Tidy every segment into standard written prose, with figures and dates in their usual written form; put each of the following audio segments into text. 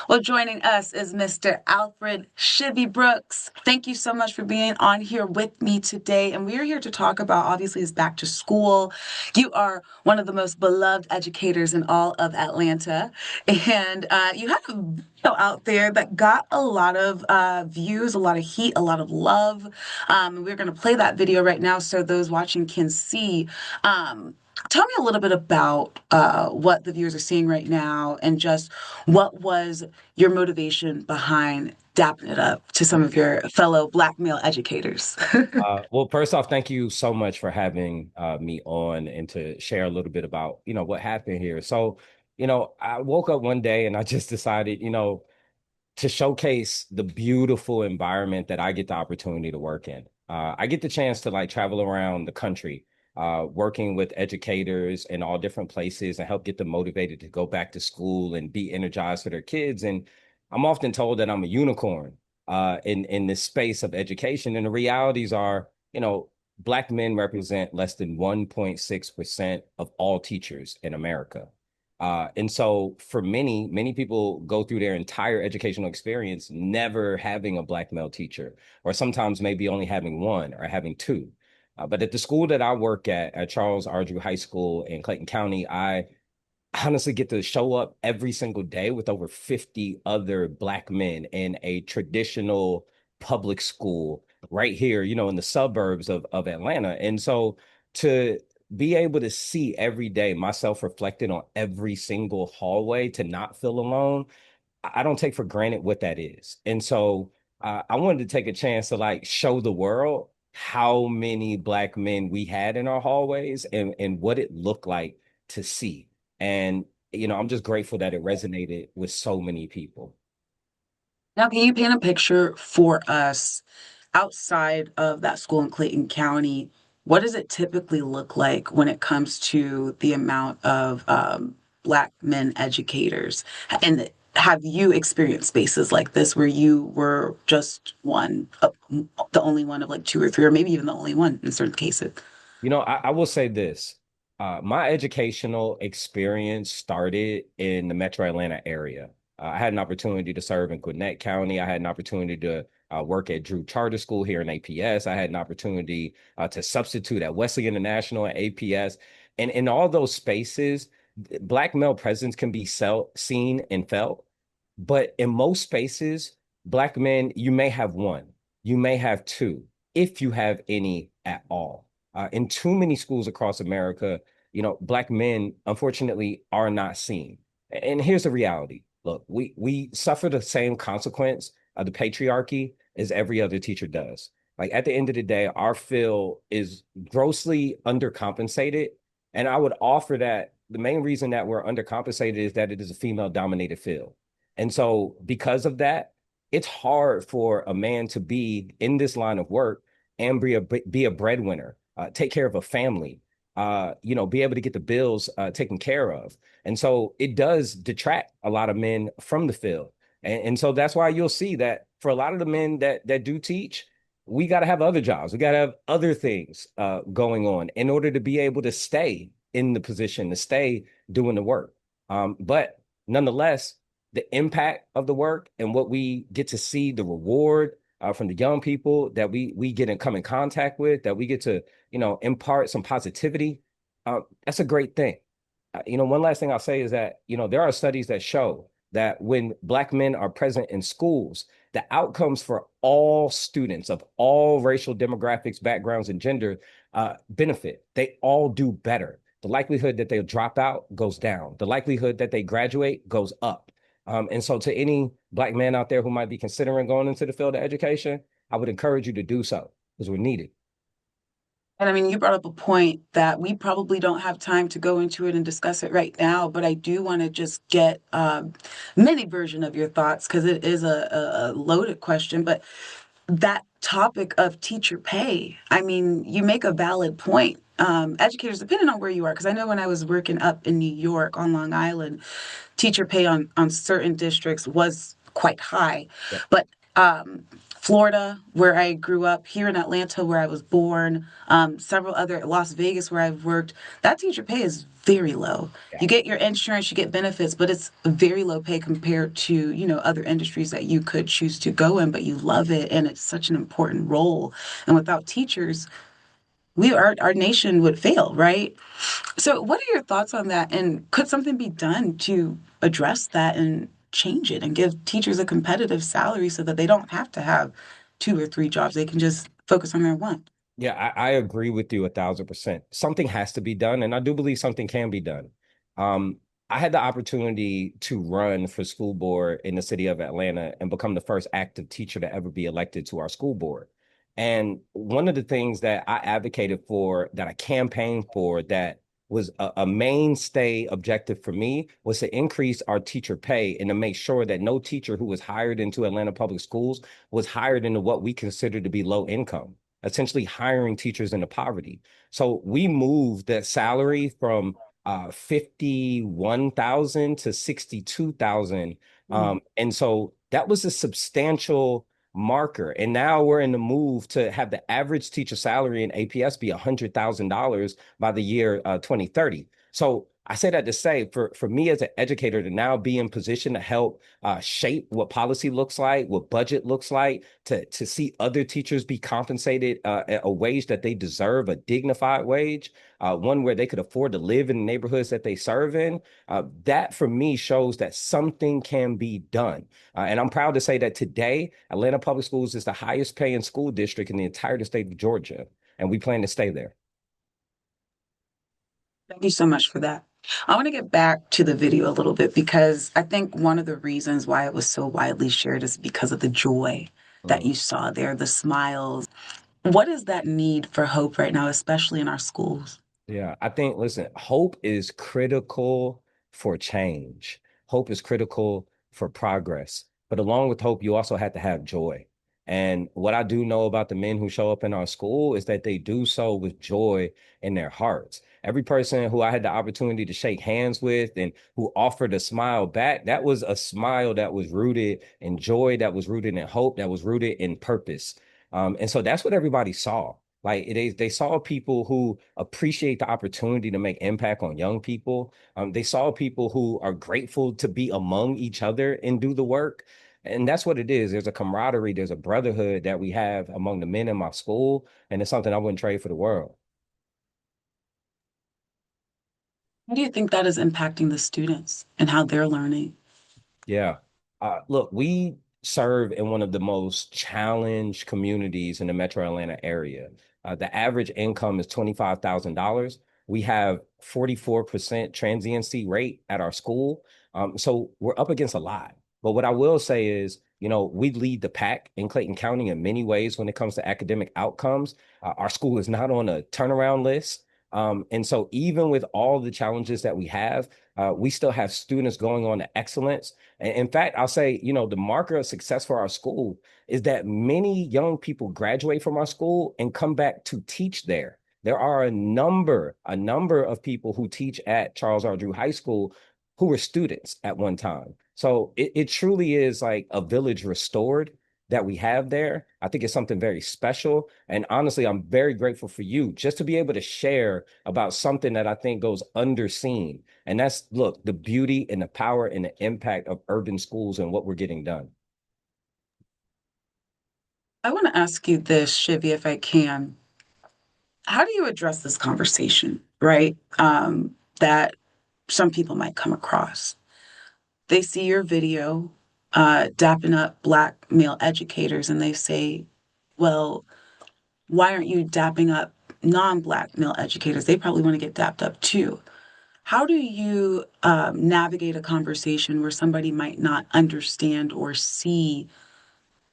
Well, joining us is Mr. Alfred Shivy Brooks. Thank you so much for being on here with me today. And we are here to talk about, obviously, is back to school. You are one of the most beloved educators in all of Atlanta. And you have a video out there that got a lot of views, a lot of heat, a lot of love. We're going to play that video right now so those watching can see. Tell me a little bit about what the viewers are seeing right now and just what was your motivation behind dapping it up to some of your fellow Black male educators? Well, first off, thank you so much for having me on and to share a little bit about, what happened here. So, I woke up one day and I just decided, to showcase the beautiful environment that I get the opportunity to work in. I get the chance to like travel around the country, working with educators in all different places and help get them motivated to go back to school and be energized for their kids. And I'm often told that I'm a unicorn in this space of education. And the realities are, Black men represent less than 1.6% of all teachers in America. And so for many people go through their entire educational experience never having a Black male teacher, or sometimes maybe only having one or having two. But at the school that I work at Charles R. Drew High School in Clayton County, I honestly get to show up every single day with over 50 other Black men in a traditional public school right here, in the suburbs of Atlanta. And so to be able to see every day myself reflected on every single hallway, to not feel alone, I don't take for granted what that is. And so I wanted to take a chance to like show the world how many Black men we had in our hallways and what it looked like to see. And, I'm just grateful that it resonated with so many people. Now, can you paint a picture for us outside of that school in Clayton County? What does it typically look like when it comes to the amount of Black men educators? And have you experienced spaces like this where you were just one, the only one of like two or three, or maybe even the only one in certain cases? I will say this. My educational experience started in the Metro Atlanta area. I had an opportunity to serve in Gwinnett County. I had an opportunity to work at Drew Charter School here in APS. I had an opportunity to substitute at Wesley International at APS. And in all those spaces, Black male presence can be seen and felt. But in most spaces, Black men, you may have one, you may have two, if you have any at all. In too many schools across America, Black men unfortunately are not seen. And here's the reality. Look, we suffer the same consequence of the patriarchy as every other teacher does. Like at the end of the day, our field is grossly undercompensated. And I would offer that the main reason that we're undercompensated is that it is a female dominated field. And so because of that, it's hard for a man to be in this line of work and be a breadwinner, take care of a family, be able to get the bills taken care of. And so it does detract a lot of men from the field. And so that's why you'll see that for a lot of the men that do teach, we got to have other jobs. We got to have other things going on in order to be able to stay in the position, to stay doing the work. But nonetheless, the impact of the work and what we get to see, the reward from the young people that we get in come in contact with, that we get to impart some positivity. That's a great thing. One last thing I'll say is that there are studies that show that when Black men are present in schools, the outcomes for all students of all racial demographics, backgrounds, and gender benefit. They all do better. The likelihood that they'll drop out goes down. The likelihood that they graduate goes up. And so, to any Black man out there who might be considering going into the field of education, I would encourage you to do so because we're needed. And I mean, you brought up a point that we probably don't have time to go into it and discuss it right now, but I do want to just get mini version of your thoughts because it is a loaded question. But that topic of teacher pay, I mean, you make a valid point. Educators, depending on where you are, because I know when I was working up in New York on Long Island, teacher pay on certain districts was quite high. Yeah. But Florida, where I grew up, here in Atlanta, where I was born, several other Las Vegas, where I've worked, that teacher pay is very low. Yeah. You get your insurance, you get benefits, but it's very low pay compared to, other industries that you could choose to go in, but you love it and it's such an important role. And without teachers, our nation would fail, right? So what are your thoughts on that? And could something be done to address that and change it and give teachers a competitive salary so that they don't have to have two or three jobs? They can just focus on their one. Yeah, I agree with you 1,000%. Something has to be done, and I do believe something can be done. Um, I had the opportunity to run for school board in the city of Atlanta and become the first active teacher to ever be elected to our school board. And one of the things that I advocated for, that I campaigned for, that was a mainstay objective for me was to increase our teacher pay and to make sure that no teacher who was hired into Atlanta Public Schools was hired into what we consider to be low income, essentially hiring teachers into poverty. So we moved that salary from 51,000 to 62,000. Mm. And so that was a substantial marker. And now we're in the move to have the average teacher salary in APS be $100,000 by the year 2030. So I say that to say, for me as an educator to now be in position to help shape what policy looks like, what budget looks like, to see other teachers be compensated at a wage that they deserve, a dignified wage, one where they could afford to live in the neighborhoods that they serve in. That for me shows that something can be done. And I'm proud to say that today, Atlanta Public Schools is the highest paying school district in the entire state of Georgia, and we plan to stay there. Thank you so much for that. I want to get back to the video a little bit because I think one of the reasons why it was so widely shared is because of the joy that Mm. you saw there, the smiles. What is that need for hope right now, especially in our schools? Yeah, I think, listen, hope is critical for change. Hope is critical for progress. But along with hope, you also have to have joy. And what I do know about the men who show up in our school is that they do so with joy in their hearts. Every person who I had the opportunity to shake hands with and who offered a smile back, that was a smile that was rooted in joy, that was rooted in hope, that was rooted in purpose. And so that's what everybody saw. Like they saw people who appreciate the opportunity to make impact on young people. They saw people who are grateful to be among each other and do the work. And that's what it is. There's a camaraderie, there's a brotherhood that we have among the men in my school, and it's something I wouldn't trade for the world. How do you think that is impacting the students and how they're learning? Yeah. Look, we serve in one of the most challenged communities in the metro Atlanta area. The average income is $25,000. We have 44% transiency rate at our school. So we're up against a lot. But what I will say is, we lead the pack in Clayton County in many ways when it comes to academic outcomes. Our school is not on a turnaround list. And so even with all the challenges that we still have students going on to excellence. In fact, I'll say, the marker of success for our school is that many young people graduate from our school and come back to teach there. There are a number of people who teach at Charles R. Drew High School who were students at one time. So it truly is like a village restored that we have there. I think it's something very special. And honestly, I'm very grateful for you just to be able to share about something that I think goes underseen. And that's, look, the beauty and the power and the impact of urban schools and what we're getting done. I want to ask you this, Shivy, if I can. How do you address this conversation, right? That some people might come across. They see your video dapping up Black male educators and they say, well, why aren't you dapping up non-Black male educators? They probably want to get dapped up too. How do you navigate a conversation where somebody might not understand or see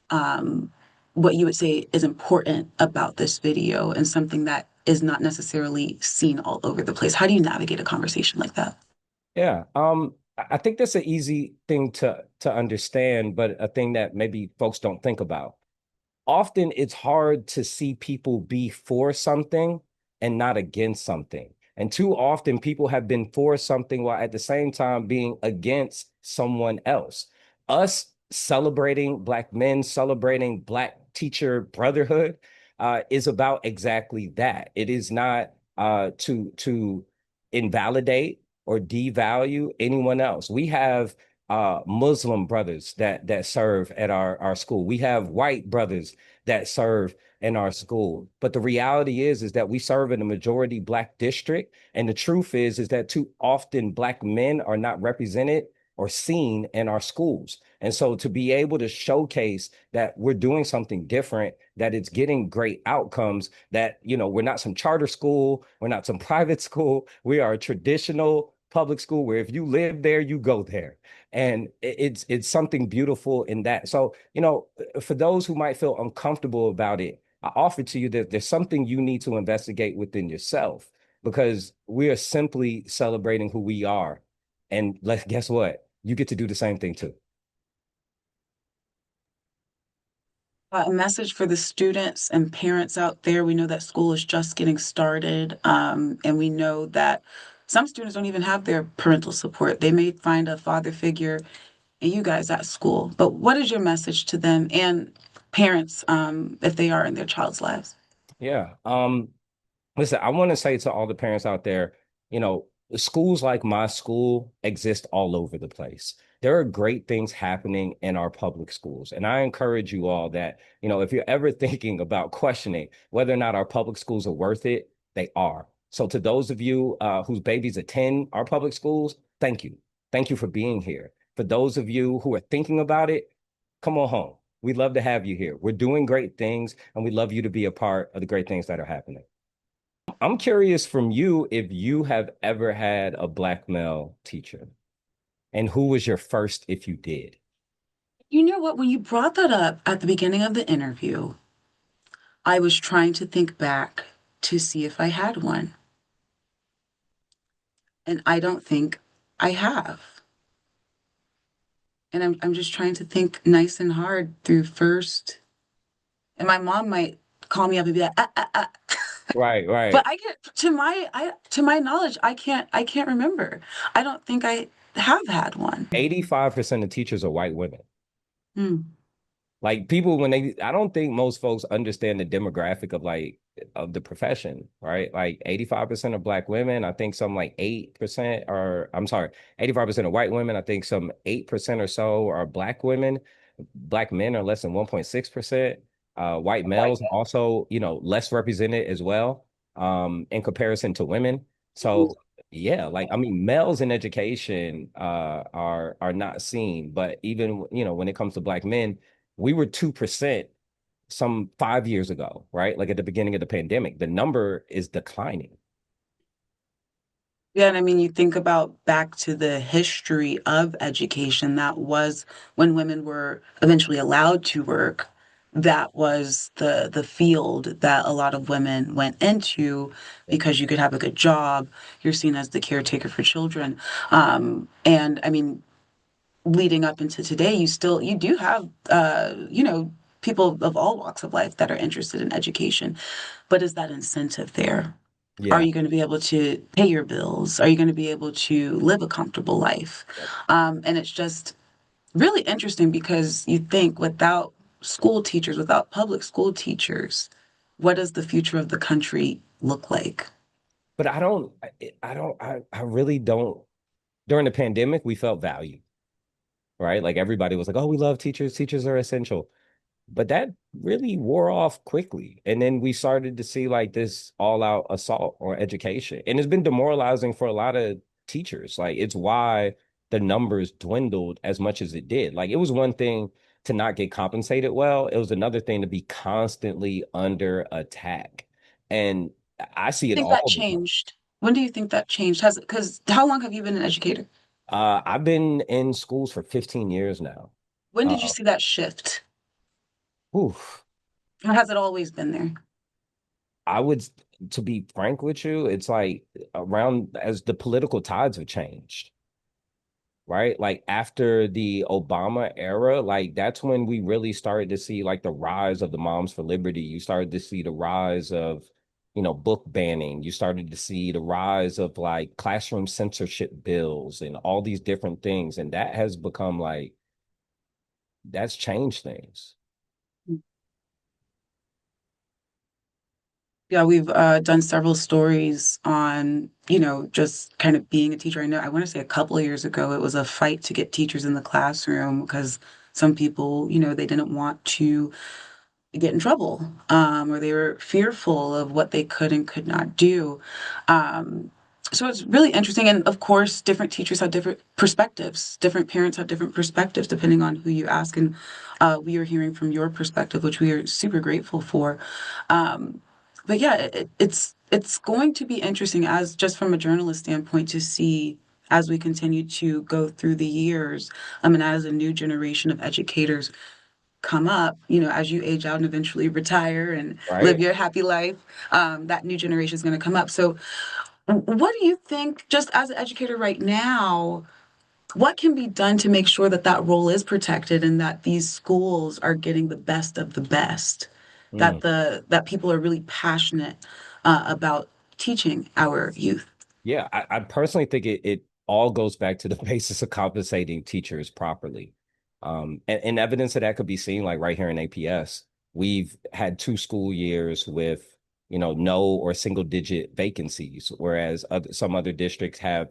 what you would say is important about this video and something that is not necessarily seen all over the place? How do you navigate a conversation like that? Yeah. I think that's an easy thing to understand, but a thing that maybe folks don't think about. Often it's hard to see people be for something and not against something. And too often people have been for something while at the same time being against someone else. Us celebrating Black men, celebrating Black teacher brotherhood is about exactly that. It is not to invalidate or devalue anyone else. We have Muslim brothers that serve at our school. We have white brothers that serve in our school. But the reality is that we serve in a majority Black district. And the truth is that too often Black men are not represented or seen in our schools. And so to be able to showcase that we're doing something different, that it's getting great outcomes, that, we're not some charter school, we're not some private school, we are a traditional public school where if you live there, you go there. And it's something beautiful in that. So, for those who might feel uncomfortable about it, I offer to you that there's something you need to investigate within yourself because we are simply celebrating who we are. And guess what? You get to do the same thing too. A message for the students and parents out there. We know that school is just getting started, and we know that some students don't even have their parental support. They may find a father figure in you guys at school. But what is your message to them and parents, if they are in their child's lives? Yeah. Listen, I want to say to all the parents out there, you know, schools like my school exist all over the place. There are great things happening in our public schools. And I encourage you all that, if you're ever thinking about questioning whether or not our public schools are worth it, they are. So to those of you whose babies attend our public schools, thank you. Thank you for being here. For those of you who are thinking about it, come on home. We'd love to have you here. We're doing great things, and we'd love you to be a part of the great things that are happening. I'm curious from you if you have ever had a black male teacher and who was your first if you did. You know what? When you brought that up at the beginning of the interview, I was trying to think back to see if I had one. And I don't think I have. And I'm just trying to think nice and hard through first. And my mom might call me up and be like, ah, ah, ah. Right, But right. to my knowledge, I can't remember. I don't think I have had one. 85% of teachers are white women. Hmm. Like people when I don't think most folks understand the demographic of the profession, right? Like 85% of black women, I think some like 8% are, I'm sorry, 85% of white women, I think some 8% or so are black women. Black men are less than 1.6%. White males also, less represented as well, in comparison to women. So yeah, like I mean, males in education are not seen, but even when it comes to black men, we were 2% some 5 years ago, right? Like at the beginning of the pandemic, the number is declining. Yeah, and I mean, you think about back to the history of education, that was when women were eventually allowed to work. That was the field that a lot of women went into because you could have a good job. You're seen as the caretaker for children. And I mean, leading up into today, you do have people of all walks of life that are interested in education. But is that incentive there? Are Yeah. you going to be able to pay your bills? Are you going to be able to live a comfortable life? And it's just really interesting because you think without school teachers, without public school teachers, what does the future of the country look like? But I really don't. During the pandemic, we felt valued, right? Like everybody was like, oh, we love teachers. Teachers are essential. But that really wore off quickly. And then we started to see like this all out assault on education. And it's been demoralizing for a lot of teachers. Like it's why the numbers dwindled as much as it did. Like it was one thing to not get compensated well, it was another thing to be constantly under attack. And I see I it think that all the time. changed. When do you think that changed? Has it, because how long have you been an educator? I've been in schools for 15 years now. When did you Uh, see that shift? oof. Or has it always been there? I would, to be frank with you, it's like around as the political tides have changed, right? Like after the Obama era, like that's when we really started to see like the rise of the Moms for Liberty. You started to see the rise of, book banning. You started to see the rise of like classroom censorship bills and all these different things. And that has become like, that's changed things. Yeah, we've done several stories on, just kind of being a teacher. I know, I want to say a couple of years ago, it was a fight to get teachers in the classroom because some people, they didn't want to get in trouble, or they were fearful of what they could and could not do. Um, so it's really interesting. And of course, different teachers have different perspectives. Different parents have different perspectives depending on who you ask. And we are hearing from your perspective, which we are super grateful for. But yeah, it's going to be interesting as just from a journalist standpoint to see as we continue to go through the years, and as a new generation of educators come up, as you age out and eventually retire and live Right. your happy life, that new generation is going to come up. So, what do you think, just as an educator right now, what can be done to make sure that that role is protected and that these schools are getting the best of the best, Mm. that people are really passionate about teaching our youth? Yeah, I personally think it all goes back to the basis of compensating teachers properly. And evidence of that could be seen like right here in APS. We've had 2 school years with, no or single digit vacancies, whereas some other districts have,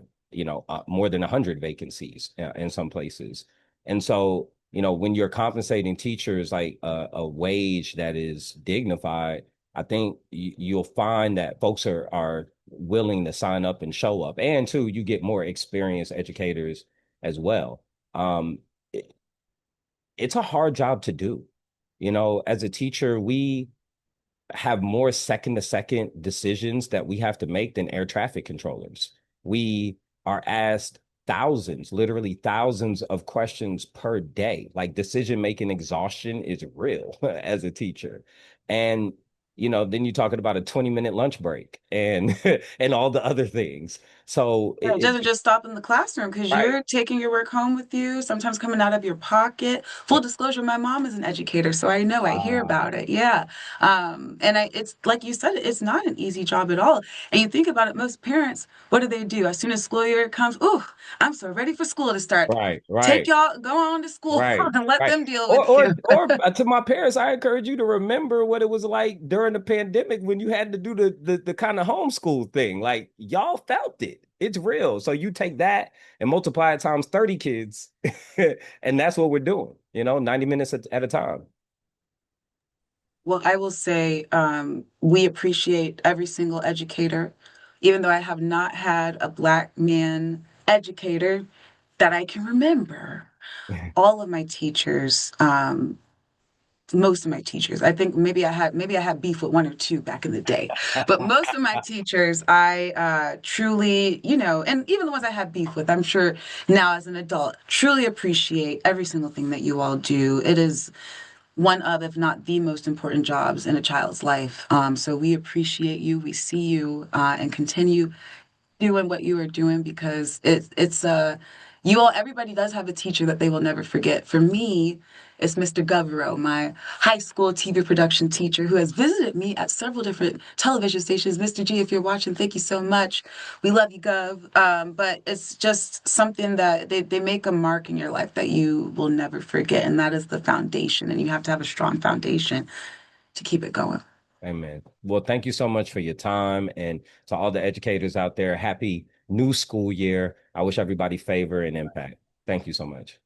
more than 100 vacancies in some places. And so, when you're compensating teachers like a wage that is dignified, I think you'll find that folks are willing to sign up and show up. And two, you get more experienced educators as well. It, it's a hard job to do. As a teacher, we have more second to second decisions that we have to make than air traffic controllers. We are asked thousands, literally thousands of questions per day. Like decision making exhaustion is real as a teacher. And then you're talking about a 20-minute lunch break and and all the other things. So Yeah, it doesn't just stop in the classroom because right. you're taking your work home with you, sometimes coming out of your pocket. Full Yep. disclosure, my mom is an educator, so I know, I hear Ah, about it. Yeah. And it's like you said, it's not an easy job at all. And you think about it, most parents, what do? As soon as school year comes, ooh, I'm so ready for school to start. right, Take right. y'all, go on to school Right, and let right. them deal Or with you. or or to my parents, I encourage you to remember what it was like during the pandemic when you had to do the kind of homeschool thing. Like y'all felt it. It's real. So you take that and multiply it times 30 kids, and that's what we're doing, 90 minutes at a time. Well, I will say we appreciate every single educator, even though I have not had a Black man educator that I can remember. All of my teachers, most of my teachers, I think maybe I had beef with one or two back in the day, but most of my teachers, I truly, and even the ones I had beef with, I'm sure now as an adult, truly appreciate every single thing that you all do. It is one of, if not the most important jobs in a child's life. So we appreciate you. We see you and continue doing what you are doing because it's you all everybody does have a teacher that they will never forget. For me, it's Mr. Govero, my high school TV production teacher who has visited me at several different television stations. Mr. G, if you're watching, thank you so much. We love you, Gov. But it's just something that they make a mark in your life that you will never forget. And that is the foundation. And you have to have a strong foundation to keep it going. Amen. Well, thank you so much for your time. And to all the educators out there, happy new school year. I wish everybody favor and impact. Thank you so much.